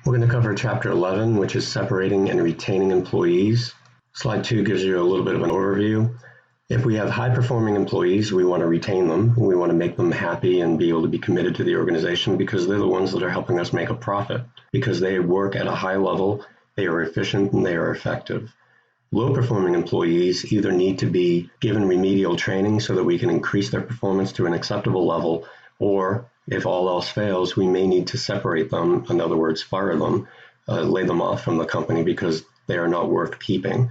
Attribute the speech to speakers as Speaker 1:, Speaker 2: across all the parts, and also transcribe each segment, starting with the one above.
Speaker 1: We're going to cover Chapter 11, which is separating and retaining employees. Slide 2 gives you a little bit of an overview. If we have high-performing employees, we want to retain them. We want to make them happy and be able to be committed to the organization because they're the ones that are helping us make a profit, because they work at a high level, they are efficient, and they are effective. Low-performing employees either need to be given remedial training so that we can increase their performance to an acceptable level, or if all else fails, we may need to separate them, in other words, fire them, lay them off from the company because they are not worth keeping.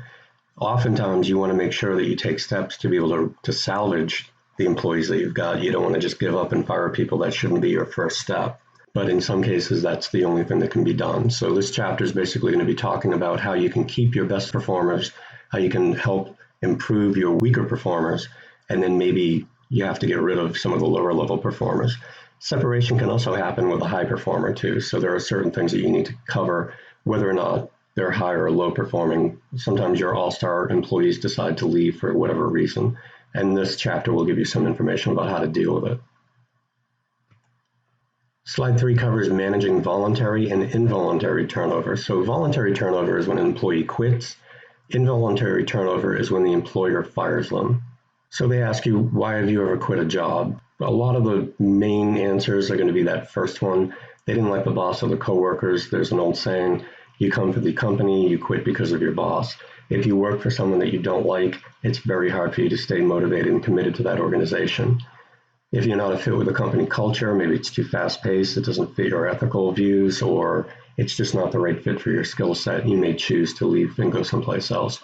Speaker 1: Oftentimes, you want to make sure that you take steps to be able to salvage the employees that you've got. You don't want to just give up and fire people. That shouldn't be your first step. But in some cases, that's the only thing that can be done. So this chapter is basically going to be talking about how you can keep your best performers, how you can help improve your weaker performers, and then maybe you have to get rid of some of the lower level performers. Separation can also happen with a high performer too. So there are certain things that you need to cover, whether or not they're high or low performing. Sometimes your all-star employees decide to leave for whatever reason. And this chapter will give you some information about how to deal with it. Slide 3 covers managing voluntary and involuntary turnover. So voluntary turnover is when an employee quits. Involuntary turnover is when the employer fires them. So they ask you, why have you ever quit a job? A lot of the main answers are going to be that first one. They didn't like the boss or the coworkers. There's an old saying, you come for the company, you quit because of your boss. If you work for someone that you don't like, it's very hard for you to stay motivated and committed to that organization. If you're not a fit with the company culture, maybe it's too fast-paced, it doesn't fit your ethical views, or it's just not the right fit for your skill set, you may choose to leave and go someplace else.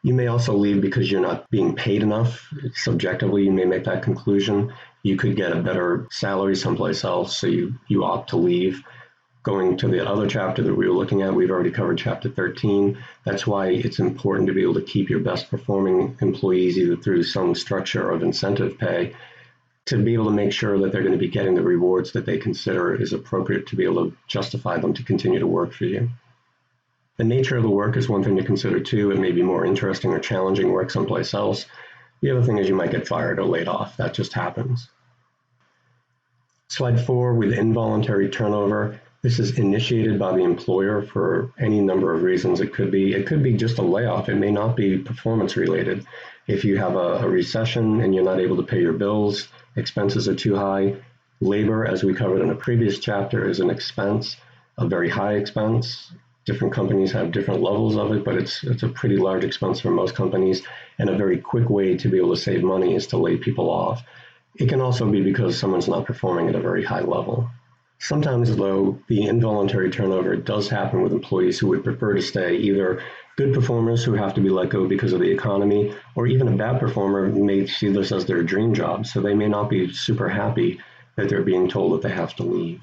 Speaker 1: You may also leave because you're not being paid enough. Subjectively, you may make that conclusion. You could get a better salary someplace else, so you opt to leave. Going to the other chapter that we were looking at, we've already covered Chapter 13. That's why it's important to be able to keep your best performing employees either through some structure of incentive pay to be able to make sure that they're going to be getting the rewards that they consider is appropriate to be able to justify them to continue to work for you. The nature of the work is one thing to consider too. It may be more interesting or challenging work someplace else. The other thing is you might get fired or laid off. That just happens. Slide 4 with involuntary turnover. This is initiated by the employer for any number of reasons. It could be just a layoff. It may not be performance related. If you have a recession and you're not able to pay your bills, expenses are too high. Labor, as we covered in a previous chapter, is an expense, a very high expense. Different companies have different levels of it, but it's a pretty large expense for most companies. And a very quick way to be able to save money is to lay people off. It can also be because someone's not performing at a very high level. Sometimes, though, the involuntary turnover does happen with employees who would prefer to stay, either good performers who have to be let go because of the economy, or even a bad performer may see this as their dream job, so they may not be super happy that they're being told that they have to leave.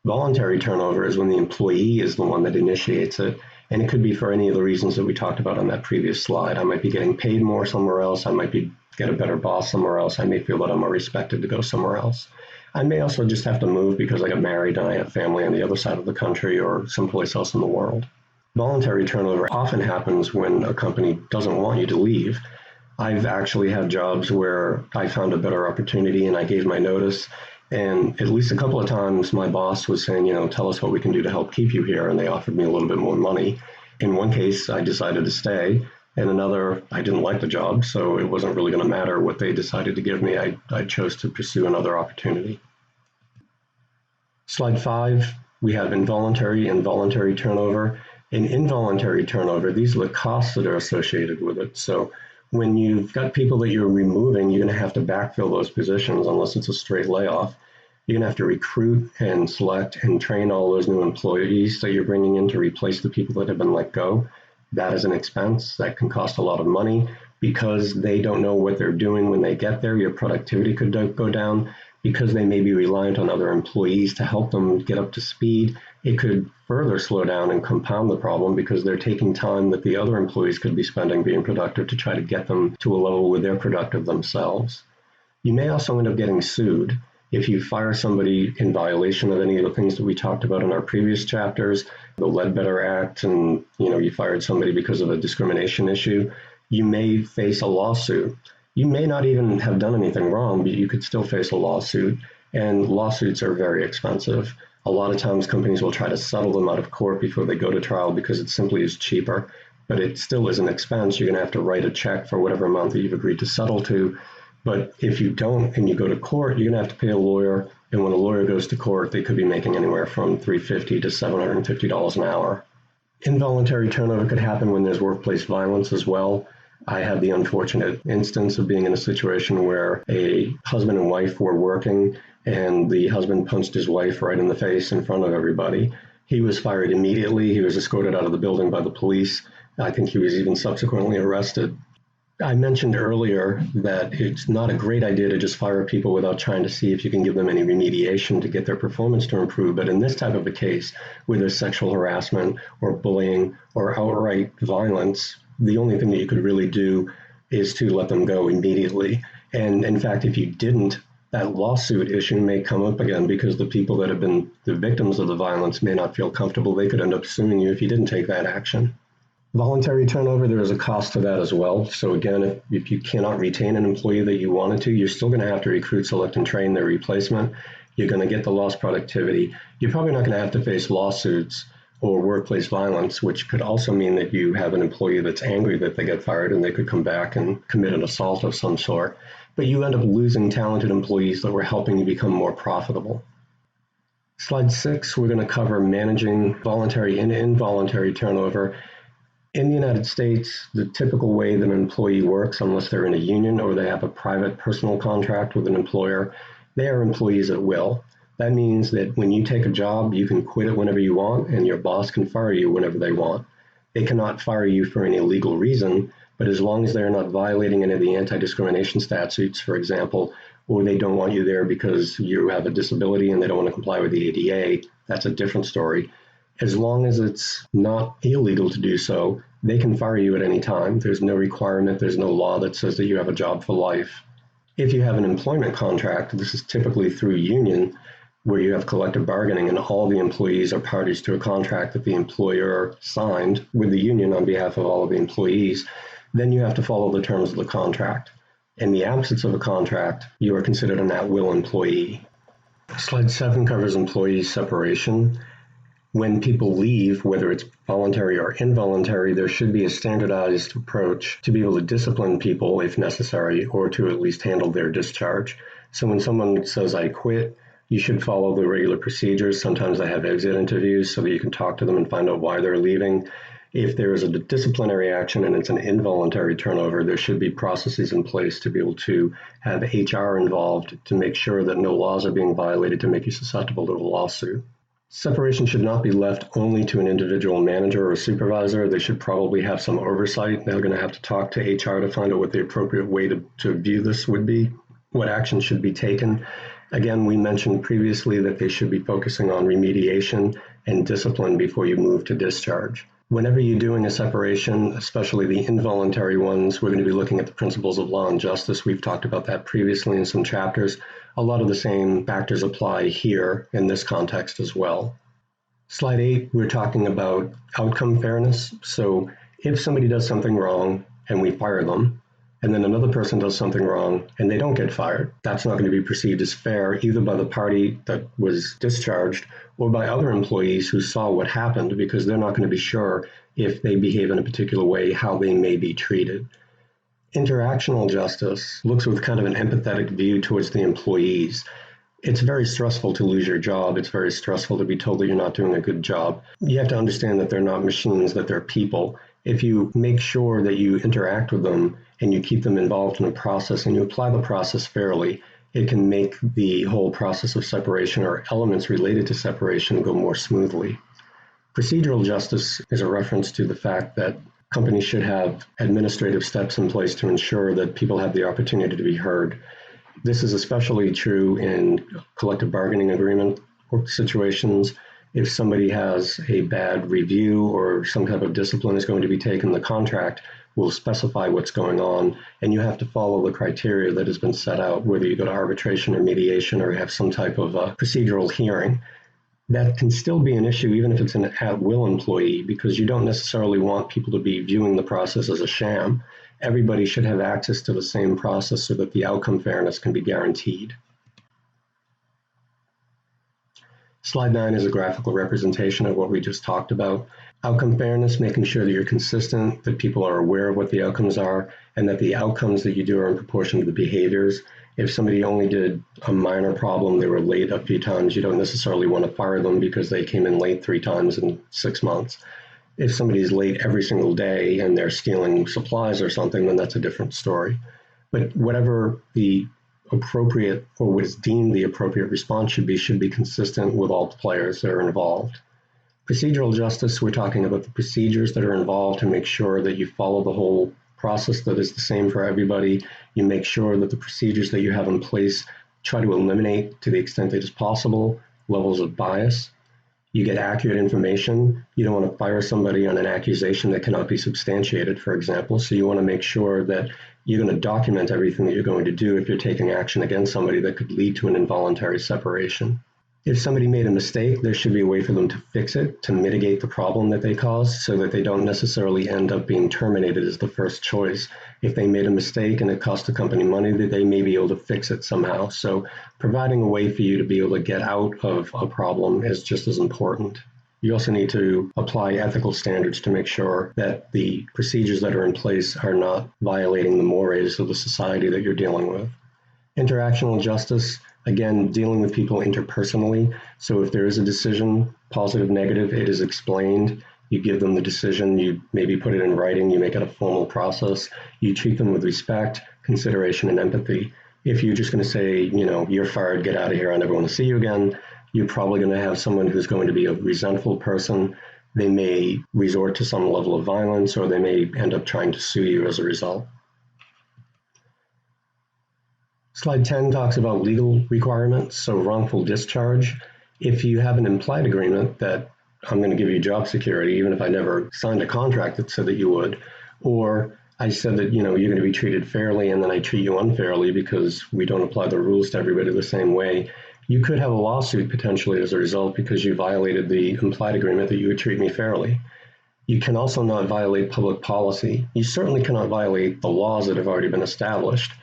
Speaker 1: Voluntary turnover is when the employee is the one that initiates it, and it could be for any of the reasons that we talked about on that previous slide. I might be getting paid more somewhere else, I might get a better boss somewhere else, I may feel that I'm more respected to go somewhere else. I may also just have to move because I got married and I have family on the other side of the country or someplace else in the world. Voluntary turnover often happens when a company doesn't want you to leave. I've actually had jobs where I found a better opportunity and I gave my notice. And at least a couple of times my boss was saying, tell us what we can do to help keep you here. And they offered me a little bit more money. In one case, I decided to stay. And another, I didn't like the job, so it wasn't really going to matter what they decided to give me. I chose to pursue another opportunity. Slide 5, we have involuntary and voluntary turnover. In involuntary turnover, these are the costs that are associated with it. So when you've got people that you're removing, you're going to have to backfill those positions unless it's a straight layoff. You're going to have to recruit and select and train all those new employees that you're bringing in to replace the people that have been let go. That is an expense that can cost a lot of money because they don't know what they're doing when they get there. Your productivity could go down because they may be reliant on other employees to help them get up to speed. It could further slow down and compound the problem because they're taking time that the other employees could be spending being productive to try to get them to a level where they're productive themselves. You may also end up getting sued. If you fire somebody in violation of any of the things that we talked about in our previous chapters, the Ledbetter Act, and you fired somebody because of a discrimination issue, you may face a lawsuit. You may not even have done anything wrong, but you could still face a lawsuit, and lawsuits are very expensive. A lot of times companies will try to settle them out of court before they go to trial because it simply is cheaper, but it still is an expense. You're going to have to write a check for whatever amount that you've agreed to settle to. But if you don't and you go to court, you're going to have to pay a lawyer. And when a lawyer goes to court, they could be making anywhere from $350 to $750 an hour. Involuntary turnover could happen when there's workplace violence as well. I had the unfortunate instance of being in a situation where a husband and wife were working and the husband punched his wife right in the face in front of everybody. He was fired immediately. He was escorted out of the building by the police. I think he was even subsequently arrested. I mentioned earlier that it's not a great idea to just fire people without trying to see if you can give them any remediation to get their performance to improve. But in this type of a case, where there's sexual harassment or bullying or outright violence, the only thing that you could really do is to let them go immediately. And in fact, if you didn't, that lawsuit issue may come up again because the people that have been the victims of the violence may not feel comfortable. They could end up suing you if you didn't take that action. Voluntary turnover, there is a cost to that as well. So again, if you cannot retain an employee that you wanted to, you're still going to have to recruit, select, and train their replacement. You're going to get the lost productivity. You're probably not going to have to face lawsuits or workplace violence, which could also mean that you have an employee that's angry that they get fired and they could come back and commit an assault of some sort. But you end up losing talented employees that were helping you become more profitable. Slide 6, we're going to cover managing voluntary and involuntary turnover. In the United States, the typical way that an employee works, unless they're in a union or they have a private personal contract with an employer, they are employees at will. That means that when you take a job, you can quit it whenever you want, and your boss can fire you whenever they want. They cannot fire you for any legal reason, but as long as they're not violating any of the anti-discrimination statutes, for example, or they don't want you there because you have a disability and they don't want to comply with the ADA, that's a different story. As long as it's not illegal to do so, they can fire you at any time. There's no requirement, there's no law that says that you have a job for life. If you have an employment contract, this is typically through union, where you have collective bargaining and all the employees are parties to a contract that the employer signed with the union on behalf of all of the employees, then you have to follow the terms of the contract. In the absence of a contract, you are considered an at-will employee. Slide 7 covers employee separation. When people leave, whether it's voluntary or involuntary, there should be a standardized approach to be able to discipline people if necessary, or to at least handle their discharge. So when someone says, "I quit," you should follow the regular procedures. Sometimes they have exit interviews so that you can talk to them and find out why they're leaving. If there is a disciplinary action and it's an involuntary turnover, there should be processes in place to be able to have HR involved to make sure that no laws are being violated to make you susceptible to a lawsuit. Separation should not be left only to an individual manager or supervisor. They should probably have some oversight. They're going to have to talk to HR to find out what the appropriate way to view this would be, what action should be taken. Again, we mentioned previously that they should be focusing on remediation and discipline before you move to discharge. Whenever you're doing a separation, especially the involuntary ones, we're going to be looking at the principles of law and justice. We've talked about that previously in some chapters. A lot of the same factors apply here in this context as well. Slide 8, we're talking about outcome fairness. So if somebody does something wrong and we fire them, and then another person does something wrong and they don't get fired, that's not going to be perceived as fair either by the party that was discharged or by other employees who saw what happened, because they're not going to be sure if they behave in a particular way, how they may be treated. Interactional justice looks with kind of an empathetic view towards the employees. It's very stressful to lose your job. It's very stressful to be told that you're not doing a good job. You have to understand that they're not machines, that they're people. If you make sure that you interact with them and you keep them involved in a process and you apply the process fairly, it can make the whole process of separation or elements related to separation go more smoothly. Procedural justice is a reference to the fact that companies should have administrative steps in place to ensure that people have the opportunity to be heard. This is especially true in collective bargaining agreement situations. If somebody has a bad review or some type of discipline is going to be taken, the contract will specify what's going on, and you have to follow the criteria that has been set out, whether you go to arbitration or mediation or have some type of procedural hearing. That can still be an issue even if it's an at-will employee, because you don't necessarily want people to be viewing the process as a sham. Everybody should have access to the same process so that the outcome fairness can be guaranteed. Slide 9 is a graphical representation of what we just talked about. Outcome fairness, making sure that you're consistent, that people are aware of what the outcomes are, and that the outcomes that you do are in proportion to the behaviors. If somebody only did a minor problem, they were late a few times, you don't necessarily want to fire them because they came in late 3 times in 6 months. If somebody's late every single day and they're stealing supplies or something, then that's a different story. But whatever the appropriate or what is deemed the appropriate response should be consistent with all players that are involved. Procedural justice, we're talking about the procedures that are involved to make sure that you follow the whole process that is the same for everybody. You make sure that the procedures that you have in place try to eliminate, to the extent that is possible, levels of bias. You get accurate information. You don't want to fire somebody on an accusation that cannot be substantiated, for example. So you want to make sure that you're going to document everything that you're going to do if you're taking action against somebody that could lead to an involuntary separation. If somebody made a mistake, there should be a way for them to fix it, to mitigate the problem that they caused so that they don't necessarily end up being terminated as the first choice. If they made a mistake and it cost the company money, that they may be able to fix it somehow. So providing a way for you to be able to get out of a problem is just as important. You also need to apply ethical standards to make sure that the procedures that are in place are not violating the mores of the society that you're dealing with. Interactional justice, again, dealing with people interpersonally. So if there is a decision, positive, negative, it is explained. You give them the decision, you maybe put it in writing, you make it a formal process. You treat them with respect, consideration, and empathy. If you're just going to say, you're fired, get out of here, I never want to see you again, you're probably going to have someone who's going to be a resentful person. They may resort to some level of violence, or they may end up trying to sue you as a result. Slide 10 talks about legal requirements, so wrongful discharge. If you have an implied agreement that I'm going to give you job security, even if I never signed a contract that said that you would, or I said that you're going to be treated fairly and then I treat you unfairly because we don't apply the rules to everybody the same way, you could have a lawsuit potentially as a result because you violated the implied agreement that you would treat me fairly. You can also not violate public policy. You certainly cannot violate the laws that have already been established.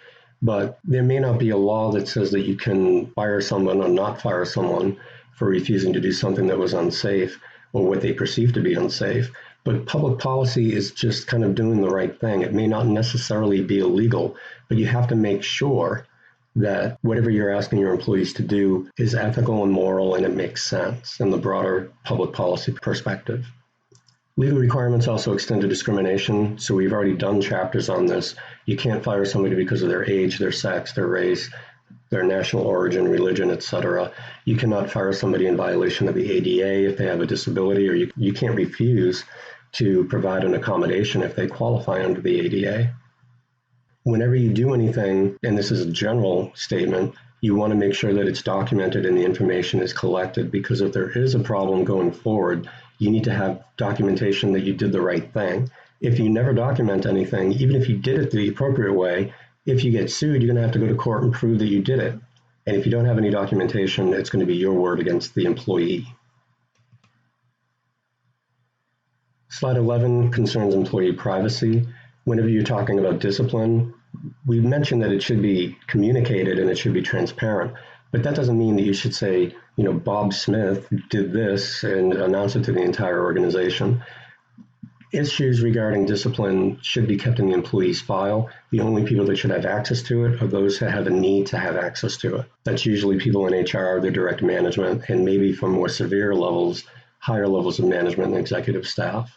Speaker 1: But there may not be a law that says that you can fire someone or not fire someone for refusing to do something that was unsafe or what they perceive to be unsafe. But public policy is just kind of doing the right thing. It may not necessarily be illegal, but you have to make sure that whatever you're asking your employees to do is ethical and moral and it makes sense in the broader public policy perspective. Legal requirements also extend to discrimination, so we've already done chapters on this. You can't fire somebody because of their age, their sex, their race, their national origin, religion, etc. You cannot fire somebody in violation of the ADA if they have a disability, or you can't refuse to provide an accommodation if they qualify under the ADA. Whenever you do anything, and this is a general statement, you want to make sure that it's documented and the information is collected, because if there is a problem going forward, you need to have documentation that you did the right thing. If you never document anything, even if you did it the appropriate way, if you get sued, you're going to have to go to court and prove that you did it. And if you don't have any documentation, it's going to be your word against the employee. Slide 11 concerns employee privacy. Whenever you're talking about discipline, we mentioned that it should be communicated and it should be transparent, but that doesn't mean that you should say, Bob Smith did this and announce it to the entire organization. Issues regarding discipline should be kept in the employee's file. The only people that should have access to it are those that have a need to have access to it. That's usually people in HR, their direct management, and maybe for more severe levels, higher levels of management and executive staff.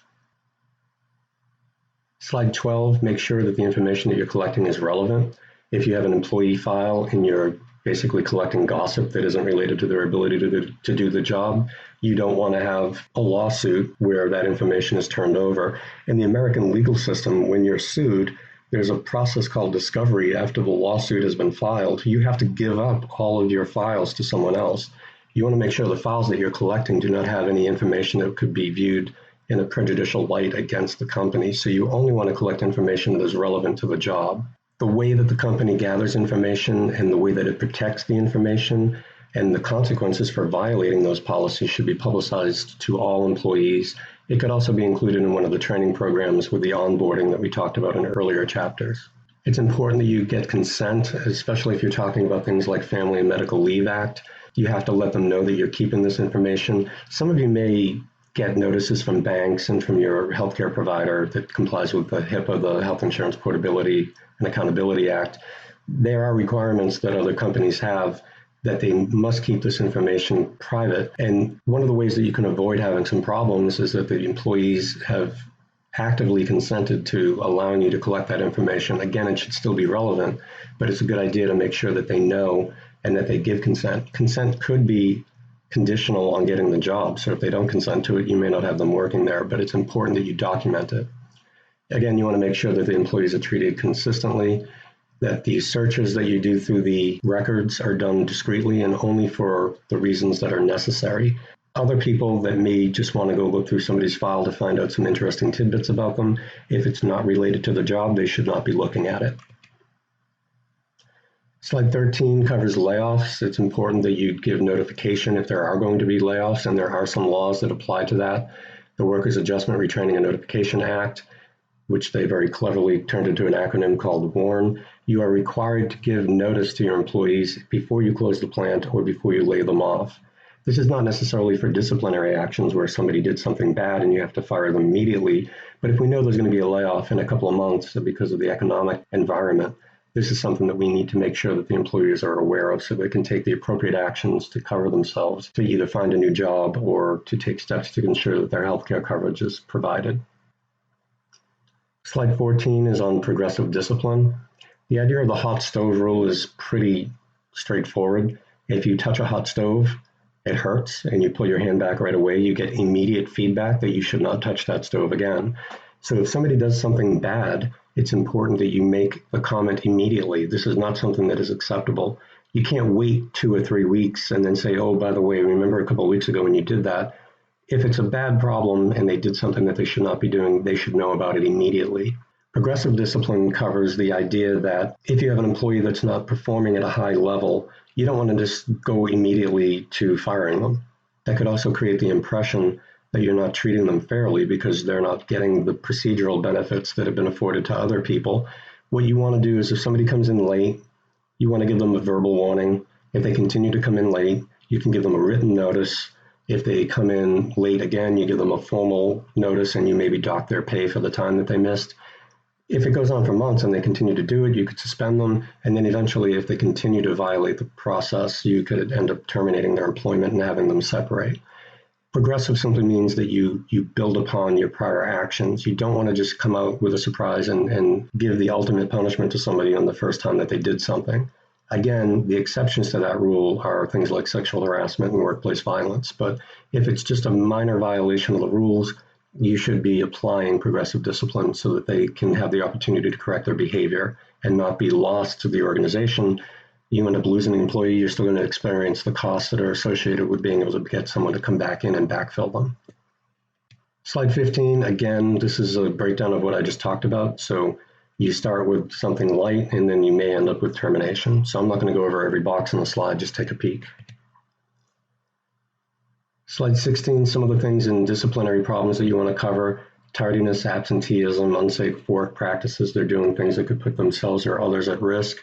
Speaker 1: Slide 12, make sure that the information that you're collecting is relevant. If you have an employee file and you're basically collecting gossip that isn't related to their ability to do the job, you don't want to have a lawsuit where that information is turned over. In the American legal system, when you're sued, there's a process called discovery. After the lawsuit has been filed, you have to give up all of your files to someone else. You want to make sure the files that you're collecting do not have any information that could be viewed in a prejudicial light against the company. So you only want to collect information that is relevant to the job. The way that the company gathers information and the way that it protects the information and the consequences for violating those policies should be publicized to all employees. It could also be included in one of the training programs with the onboarding that we talked about in earlier chapters. It's important that you get consent, especially if you're talking about things like Family and Medical Leave Act. You have to let them know that you're keeping this information. Some of you may get notices from banks and from your healthcare provider that complies with the HIPAA, the Health Insurance Portability and Accountability Act. There are requirements that other companies have that they must keep this information private. And one of the ways that you can avoid having some problems is that the employees have actively consented to allowing you to collect that information. Again, it should still be relevant, but it's a good idea to make sure that they know and that they give consent. Consent could be conditional on getting the job. So if they don't consent to it, you may not have them working there, but it's important that you document it. Again, you want to make sure that the employees are treated consistently, that the searches that you do through the records are done discreetly and only for the reasons that are necessary. Other people that may just want to go look through somebody's file to find out some interesting tidbits about them, if it's not related to the job, they should not be looking at it. Slide 13 covers layoffs. It's important that you give notification if there are going to be layoffs, and there are some laws that apply to that. The Workers Adjustment Retraining and Notification Act, which they very cleverly turned into an acronym called WARN. You are required to give notice to your employees before you close the plant or before you lay them off. This is not necessarily for disciplinary actions where somebody did something bad and you have to fire them immediately, but if we know there's going to be a layoff in a couple of months because of the economic environment, this is something that we need to make sure that the employees are aware of so they can take the appropriate actions to cover themselves, to either find a new job or to take steps to ensure that their healthcare coverage is provided. Slide 14 is on progressive discipline. The idea of the hot stove rule is pretty straightforward. If you touch a hot stove, it hurts, and you pull your hand back right away, you get immediate feedback that you should not touch that stove again. So if somebody does something bad, it's important that you make the comment immediately. This is not something that is acceptable. You can't wait 2 or 3 weeks and then say, oh, by the way, remember a couple of weeks ago when you did that? If it's a bad problem and they did something that they should not be doing, they should know about it immediately. Progressive discipline covers the idea that if you have an employee that's not performing at a high level, you don't want to just go immediately to firing them. That could also create the impression that you're not treating them fairly because they're not getting the procedural benefits that have been afforded to other people. What you want to do is if somebody comes in late, you want to give them a verbal warning. If they continue to come in late, you can give them a written notice. If they come in late again, you give them a formal notice and you maybe dock their pay for the time that they missed. If it goes on for months and they continue to do it, you could suspend them. And then eventually, if they continue to violate the process, you could end up terminating their employment and having them separate. Progressive simply means that you build upon your prior actions. You don't want to just come out with a surprise and give the ultimate punishment to somebody on the first time that they did something. Again, the exceptions to that rule are things like sexual harassment and workplace violence. But if it's just a minor violation of the rules, you should be applying progressive discipline so that they can have the opportunity to correct their behavior and not be lost to the organization. You end up losing an employee, you're still going to experience the costs that are associated with being able to get someone to come back in and backfill them. Slide 15, again, this is a breakdown of what I just talked about. So you start with something light and then you may end up with termination. So I'm not going to go over every box on the slide, just take a peek. Slide 16, some of the things in disciplinary problems that you want to cover: tardiness, absenteeism, unsafe work practices. They're doing things that could put themselves or others at risk.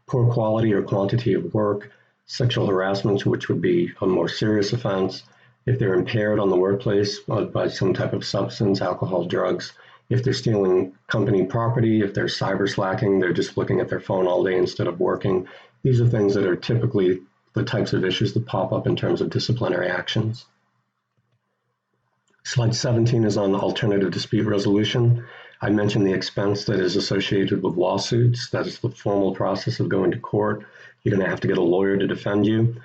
Speaker 1: Poor quality or quantity of work, sexual harassment, which would be a more serious offense. If they're impaired on the workplace by some type of substance, alcohol, drugs. If they're stealing company property, if they're cyber slacking, they're just looking at their phone all day instead of working. These are things that are typically the types of issues that pop up in terms of disciplinary actions. Slide 17 is on alternative dispute resolution. I mentioned the expense that is associated with lawsuits. That is the formal process of going to court. You're going to have to get a lawyer to defend you.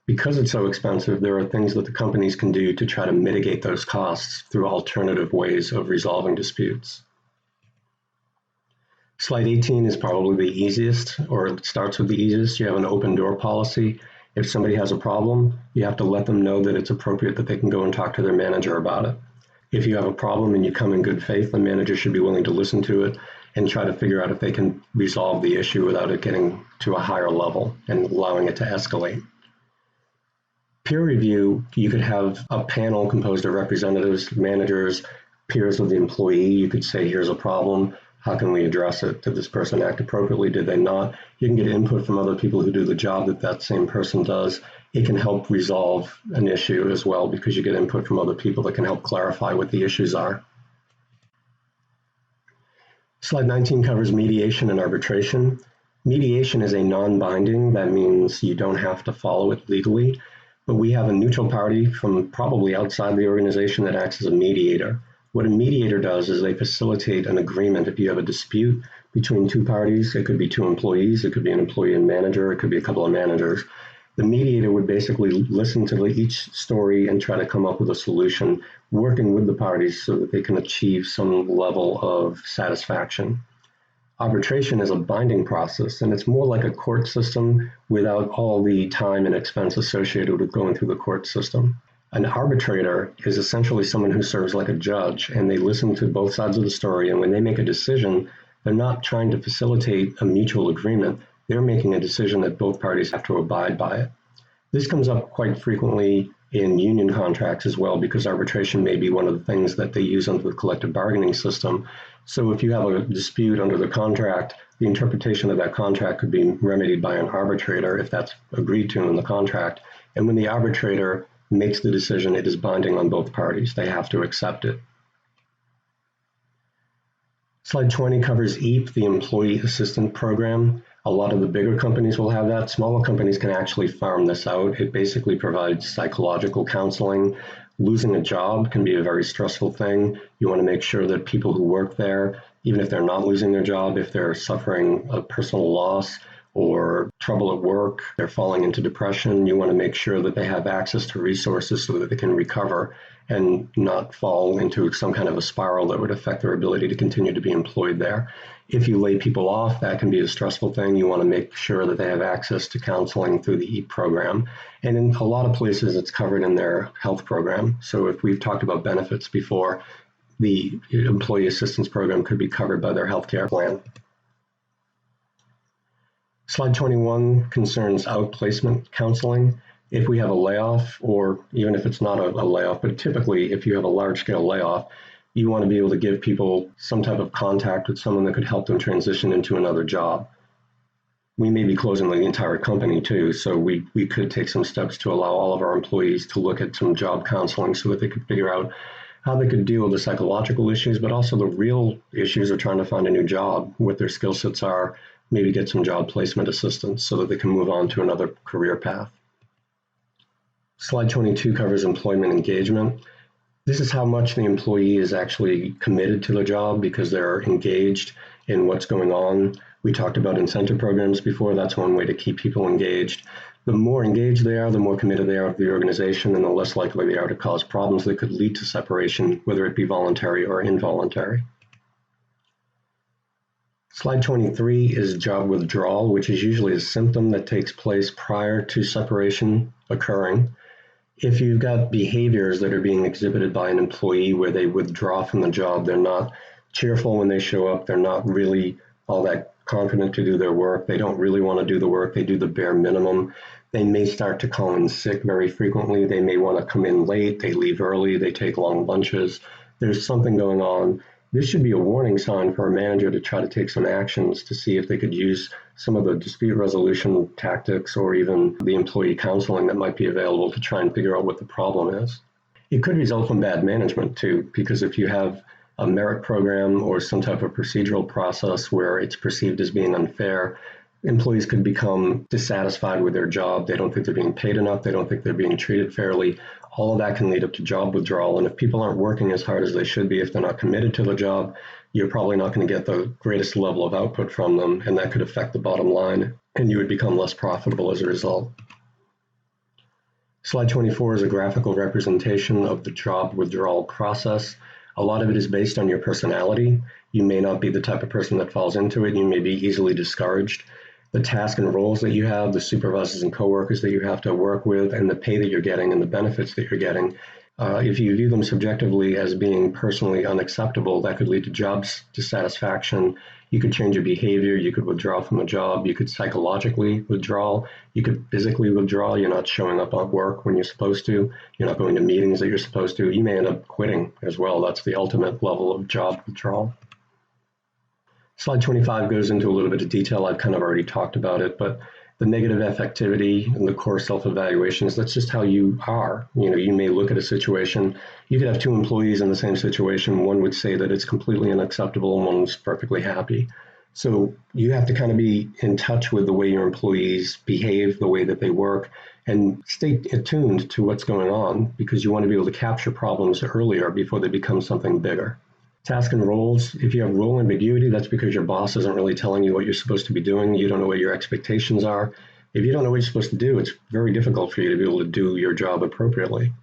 Speaker 1: Because it's so expensive, there are things that the companies can do to try to mitigate those costs through alternative ways of resolving disputes. Slide 18 is probably the easiest, or it starts with the easiest. You have an open door policy. If somebody has a problem, you have to let them know that it's appropriate that they can go and talk to their manager about it. If you have a problem and you come in good faith, the manager should be willing to listen to it and try to figure out if they can resolve the issue without it getting to a higher level and allowing it to escalate. Peer review, you could have a panel composed of representatives, managers, peers of the employee. You could say, here's a problem. How can we address it? Did this person act appropriately? Did they not? You can get input from other people who do the job that same person does. It can help resolve an issue as well because you get input from other people that can help clarify what the issues are. Slide 19 covers mediation and arbitration. Mediation is a non-binding. That means you don't have to follow it legally, but we have a neutral party from probably outside the organization that acts as a mediator. What a mediator does is they facilitate an agreement. If you have a dispute between two parties, it could be two employees, it could be an employee and manager, it could be a couple of managers. The mediator would basically listen to each story and try to come up with a solution, working with the parties so that they can achieve some level of satisfaction. Arbitration is a binding process, and it's more like a court system without all the time and expense associated with going through the court system. An arbitrator is essentially someone who serves like a judge, and they listen to both sides of the story, and when they make a decision, they're not trying to facilitate a mutual agreement. They're making a decision that both parties have to abide by it. This comes up quite frequently in union contracts as well, because arbitration may be one of the things that they use under the collective bargaining system. So if you have a dispute under the contract, the interpretation of that contract could be remedied by an arbitrator if that's agreed to in the contract. And when the arbitrator makes the decision, it is binding on both parties. They have to accept it. Slide 20 covers EAP, the Employee Assistance Program. A lot of the bigger companies will have that. Smaller companies can actually farm this out. It basically provides psychological counseling. Losing a job can be a very stressful thing. You want to make sure that people who work there, even if they're not losing their job, if they're suffering a personal loss or trouble at work, they're falling into depression, you want to make sure that they have access to resources so that they can recover and not fall into some kind of a spiral that would affect their ability to continue to be employed there. If you lay people off, that can be a stressful thing. You want to make sure that they have access to counseling through the EAP program. And in a lot of places, it's covered in their health program. So if we've talked about benefits before, the employee assistance program could be covered by their healthcare plan. Slide 21 concerns outplacement counseling. If we have a layoff, or even if it's not a layoff, but typically if you have a large-scale layoff, you want to be able to give people some type of contact with someone that could help them transition into another job. We may be closing the entire company too, so we could take some steps to allow all of our employees to look at some job counseling so that they could figure out how they could deal with the psychological issues, but also the real issues of trying to find a new job, what their skill sets are, maybe get some job placement assistance so that they can move on to another career path. Slide 22 covers employment engagement. This is how much the employee is actually committed to the job because they're engaged in what's going on. We talked about incentive programs before. That's one way to keep people engaged. The more engaged they are, the more committed they are to the organization, and the less likely they are to cause problems that could lead to separation, whether it be voluntary or involuntary. Slide 23 is job withdrawal, which is usually a symptom that takes place prior to separation occurring. If you've got behaviors that are being exhibited by an employee where they withdraw from the job, they're not cheerful when they show up, they're not really all that confident to do their work, they don't really want to do the work, they do the bare minimum, they may start to call in sick very frequently, they may want to come in late, they leave early, they take long lunches, there's something going on. This should be a warning sign for a manager to try to take some actions to see if they could use some of the dispute resolution tactics or even the employee counseling that might be available to try and figure out what the problem is. It could result from bad management too, because if you have a merit program or some type of procedural process where it's perceived as being unfair, employees could become dissatisfied with their job. They don't think they're being paid enough. They don't think they're being treated fairly. All of that can lead up to job withdrawal. And if people aren't working as hard as they should be, if they're not committed to the job, you're probably not going to get the greatest level of output from them. And that could affect the bottom line. And you would become less profitable as a result. Slide 24 is a graphical representation of the job withdrawal process. A lot of it is based on your personality. You may not be the type of person that falls into it. You may be easily discouraged. The tasks and roles that you have, the supervisors and coworkers that you have to work with, and the pay that you're getting and the benefits that you're getting. If you view them subjectively as being personally unacceptable, that could lead to job dissatisfaction. You could change your behavior. You could withdraw from a job. You could psychologically withdraw. You could physically withdraw. You're not showing up at work when you're supposed to. You're not going to meetings that you're supposed to. You may end up quitting as well. That's the ultimate level of job withdrawal. Slide 25 goes into a little bit of detail. I've kind of already talked about it, but the negative affectivity and the core self-evaluations, that's just how you are. You may look at a situation, you could have two employees in the same situation. One would say that it's completely unacceptable and one's perfectly happy. So you have to kind of be in touch with the way your employees behave, the way that they work, and stay attuned to what's going on, because you want to be able to capture problems earlier before they become something bigger. Task and roles, if you have role ambiguity, that's because your boss isn't really telling you what you're supposed to be doing. You don't know what your expectations are. If you don't know what you're supposed to do, it's very difficult for you to be able to do your job appropriately.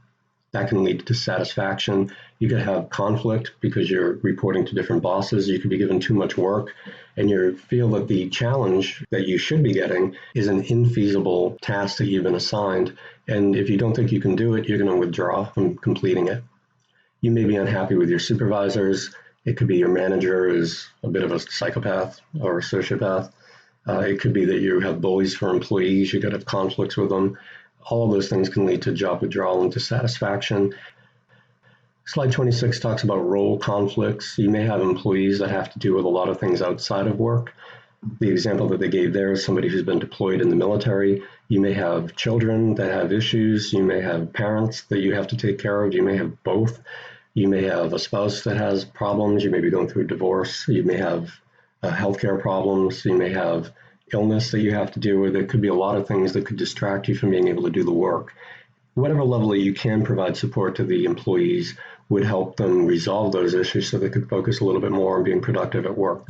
Speaker 1: That can lead to dissatisfaction. You could have conflict because you're reporting to different bosses. You could be given too much work and you feel that the challenge that you should be getting is an infeasible task that you've been assigned. And if you don't think you can do it, you're going to withdraw from completing it. You may be unhappy with your supervisors. It could be your manager is a bit of a psychopath or a sociopath. It could be that you have bullies for employees. You could have conflicts with them. All of those things can lead to job withdrawal and dissatisfaction. Slide 26 talks about role conflicts. You may have employees that have to do with a lot of things outside of work. The example that they gave there is somebody who's been deployed in the military. You may have children that have issues. You may have parents that you have to take care of. You may have both. You may have a spouse that has problems. You may be going through a divorce. You may have healthcare problems. You may have illness that you have to deal with. It could be a lot of things that could distract you from being able to do the work. Whatever level that you can provide support to the employees would help them resolve those issues so they could focus a little bit more on being productive at work.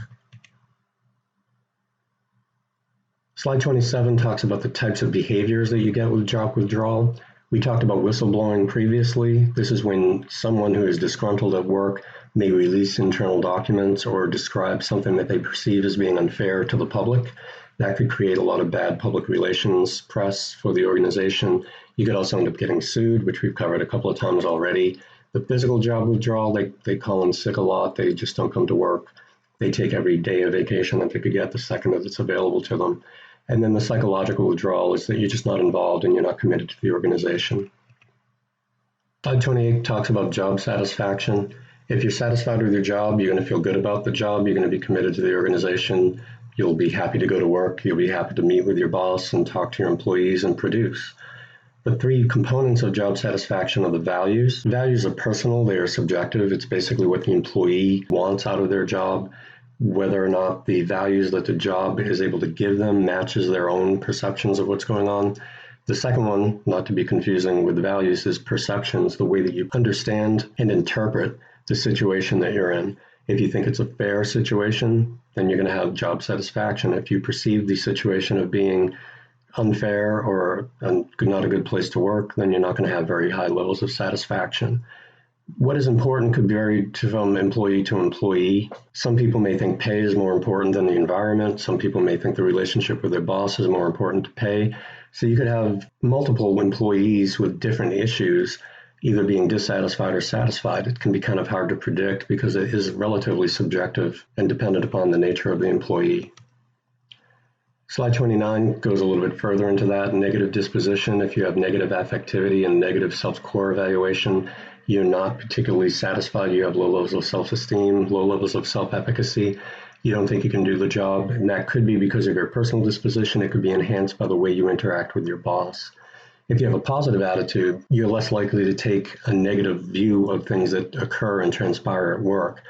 Speaker 1: Slide 27 talks about the types of behaviors that you get with job withdrawal. We talked about whistleblowing previously. This is when someone who is disgruntled at work may release internal documents or describe something that they perceive as being unfair to the public. That could create a lot of bad public relations press for the organization. You could also end up getting sued, which we've covered a couple of times already. The physical job withdrawal, they call in sick a lot. They just don't come to work. They take every day of vacation that they could get the second that it's available to them. And then the psychological withdrawal is that you're just not involved and you're not committed to the organization. Slide 28 talks about job satisfaction. If you're satisfied with your job, you're going to feel good about the job. You're going to be committed to the organization. You'll be happy to go to work. You'll be happy to meet with your boss and talk to your employees and produce. The three components of job satisfaction are the values. Values are personal. They are subjective. It's basically what the employee wants out of their job. Whether or not the values that the job is able to give them matches their own perceptions of what's going on. The second one, not to be confusing with the values, is perceptions, the way that you understand and interpret the situation that you're in. If you think it's a fair situation, then you're going to have job satisfaction. If you perceive the situation of being unfair or not a good place to work, then you're not going to have very high levels of satisfaction. What is important could vary from employee to employee. Some people may think pay is more important than the environment. Some people may think the relationship with their boss is more important to pay. So you could have multiple employees with different issues, either being dissatisfied or satisfied. It can be kind of hard to predict because it is relatively subjective and dependent upon the nature of the employee. Slide 29 goes a little bit further into that. Negative disposition, if you have negative affectivity and negative self-core evaluation, you're not particularly satisfied, you have low levels of self-esteem, low levels of self-efficacy, you don't think you can do the job, and that could be because of your personal disposition. It could be enhanced by the way you interact with your boss. If you have a positive attitude, you're less likely to take a negative view of things that occur and transpire at work.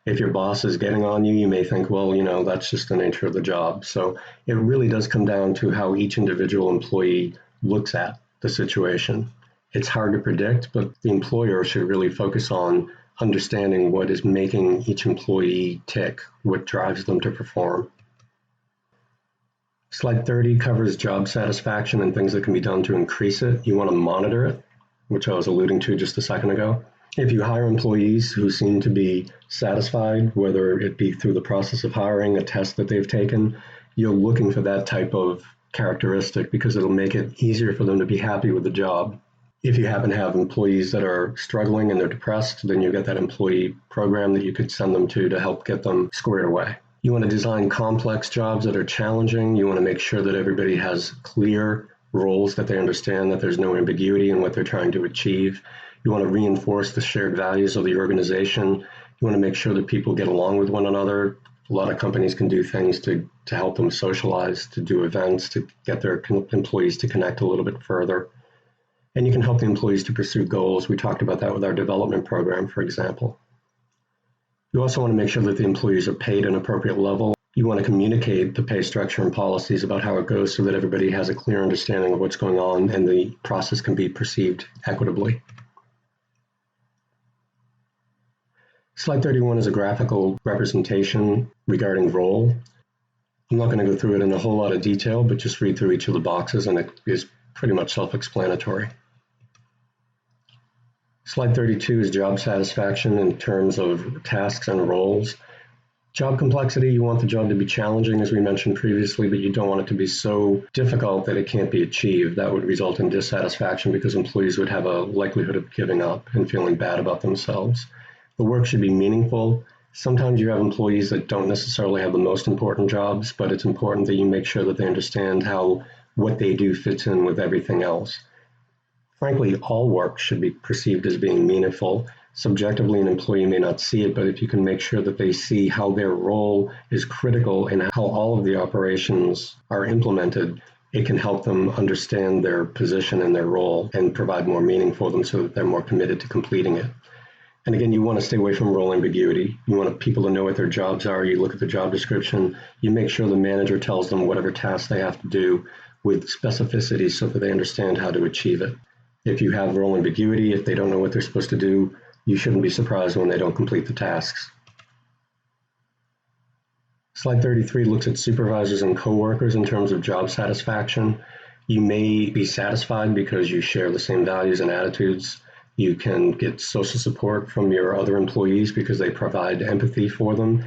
Speaker 1: If your boss is getting on you, you may think, well, that's just the nature of the job. So it really does come down to how each individual employee looks at the situation. It's hard to predict, but the employer should really focus on understanding what is making each employee tick, what drives them to perform. Slide 30 covers job satisfaction and things that can be done to increase it. You want to monitor it, which I was alluding to just a second ago. If you hire employees who seem to be satisfied, whether it be through the process of hiring, a test that they've taken, you're looking for that type of characteristic because it'll make it easier for them to be happy with the job. If you happen to have employees that are struggling and they're depressed, then you've got that employee program that you could send them to help get them squared away. You want to design complex jobs that are challenging. You want to make sure that everybody has clear roles, that they understand that there's no ambiguity in what they're trying to achieve. You want to reinforce the shared values of the organization. You want to make sure that people get along with one another. A lot of companies can do things to help them socialize, to do events, to get their employees to connect a little bit further. And you can help the employees to pursue goals. We talked about that with our development program, for example. You also want to make sure that the employees are paid an appropriate level. You want to communicate the pay structure and policies about how it goes so that everybody has a clear understanding of what's going on and the process can be perceived equitably. Slide 31 is a graphical representation regarding role. I'm not going to go through it in a whole lot of detail, but just read through each of the boxes and it is pretty much self-explanatory. Slide 32 is job satisfaction in terms of tasks and roles. Job complexity, you want the job to be challenging, as we mentioned previously, but you don't want it to be so difficult that it can't be achieved. That would result in dissatisfaction because employees would have a likelihood of giving up and feeling bad about themselves. The work should be meaningful. Sometimes you have employees that don't necessarily have the most important jobs, but it's important that you make sure that they understand how what they do fits in with everything else. Frankly, all work should be perceived as being meaningful. Subjectively, an employee may not see it, but if you can make sure that they see how their role is critical and how all of the operations are implemented, it can help them understand their position and their role and provide more meaning for them so that they're more committed to completing it. And again, you want to stay away from role ambiguity. You want people to know what their jobs are. You look at the job description. You make sure the manager tells them whatever task they have to do with specificity so that they understand how to achieve it. If you have role ambiguity, if they don't know what they're supposed to do, you shouldn't be surprised when they don't complete the tasks. Slide 33 looks at supervisors and coworkers in terms of job satisfaction. You may be satisfied because you share the same values and attitudes. You can get social support from your other employees because they provide empathy for them.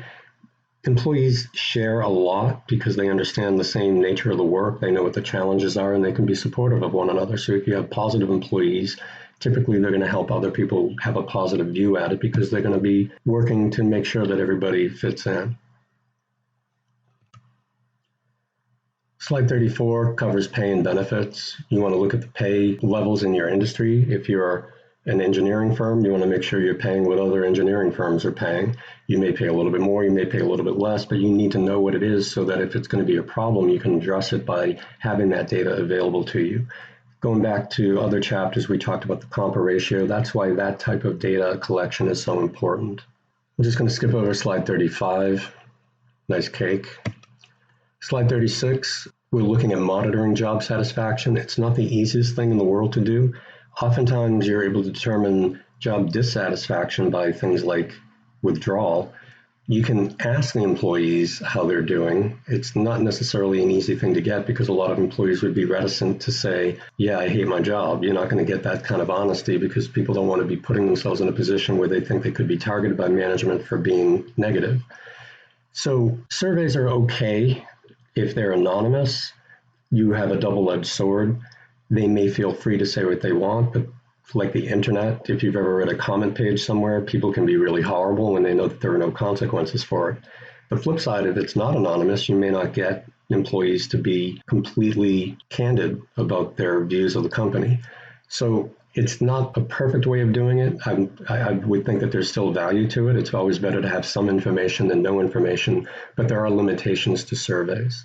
Speaker 1: Employees share a lot because they understand the same nature of the work. They know what the challenges are and they can be supportive of one another. So if you have positive employees, typically they're going to help other people have a positive view at it because they're going to be working to make sure that everybody fits in. Slide 34 covers pay and benefits. You want to look at the pay levels in your industry. If you're an engineering firm, you want to make sure you're paying what other engineering firms are paying. You may pay a little bit more, you may pay a little bit less, but you need to know what it is so that if it's going to be a problem, you can address it by having that data available to you. Going back to other chapters, we talked about the compa ratio. That's why that type of data collection is so important. I'm just going to skip over slide 35. Nice cake. Slide 36, we're looking at monitoring job satisfaction. It's not the easiest thing in the world to do. Oftentimes, you're able to determine job dissatisfaction by things like withdrawal. You can ask the employees how they're doing. It's not necessarily an easy thing to get because a lot of employees would be reticent to say, yeah, I hate my job. You're not going to get that kind of honesty because people don't want to be putting themselves in a position where they think they could be targeted by management for being negative. So surveys are okay if they're anonymous. You have a double-edged sword. They may feel free to say what they want, but like the internet, if you've ever read a comment page somewhere, people can be really horrible when they know that there are no consequences for it. The flip side, if it's not anonymous, you may not get employees to be completely candid about their views of the company. So it's not a perfect way of doing it. I would think that there's still value to it. It's always better to have some information than no information, but there are limitations to surveys.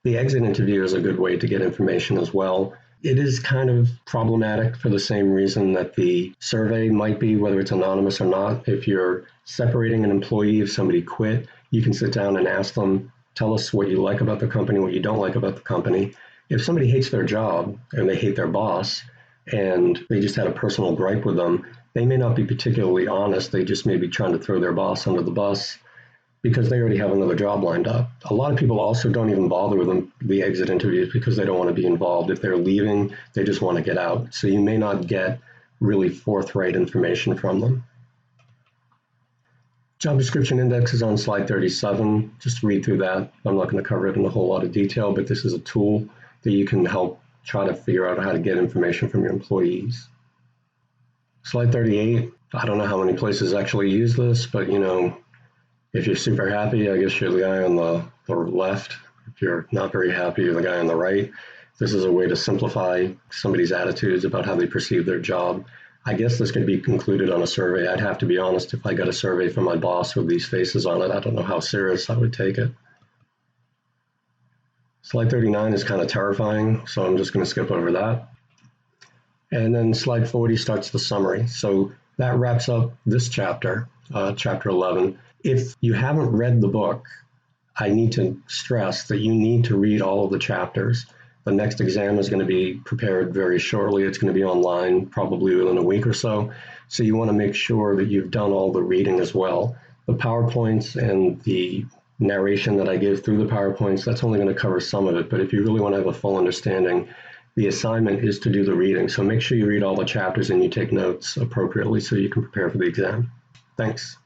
Speaker 1: The exit interview is a good way to get information as well. It is kind of problematic for the same reason that the survey might be, whether it's anonymous or not. If you're separating an employee, if somebody quit, you can sit down and ask them, tell us what you like about the company, what you don't like about the company. If somebody hates their job and they hate their boss and they just had a personal gripe with them, they may not be particularly honest. They just may be trying to throw their boss under the bus because they already have another job lined up. A lot of people also don't even bother with the exit interviews because they don't want to be involved. If they're leaving, they just want to get out. So you may not get really forthright information from them. Job description index is on slide 37. Just read through that. I'm not going to cover it in a whole lot of detail, but this is a tool that you can help try to figure out how to get information from your employees. Slide 38. I don't know how many places actually use this, but if you're super happy, I guess you're the guy on the left. If you're not very happy, you're the guy on the right. This is a way to simplify somebody's attitudes about how they perceive their job. I guess this could be concluded on a survey. I'd have to be honest, if I got a survey from my boss with these faces on it, I don't know how serious I would take it. Slide 39 is kind of terrifying, so I'm just going to skip over that. And then slide 40 starts the summary. So that wraps up this chapter, chapter 11. If you haven't read the book, I need to stress that you need to read all of the chapters. The next exam is going to be prepared very shortly. It's going to be online probably within a week or so. So you want to make sure that you've done all the reading as well. The PowerPoints and the narration that I give through the PowerPoints, that's only going to cover some of it. But if you really want to have a full understanding, the assignment is to do the reading. So make sure you read all the chapters and you take notes appropriately so you can prepare for the exam. Thanks.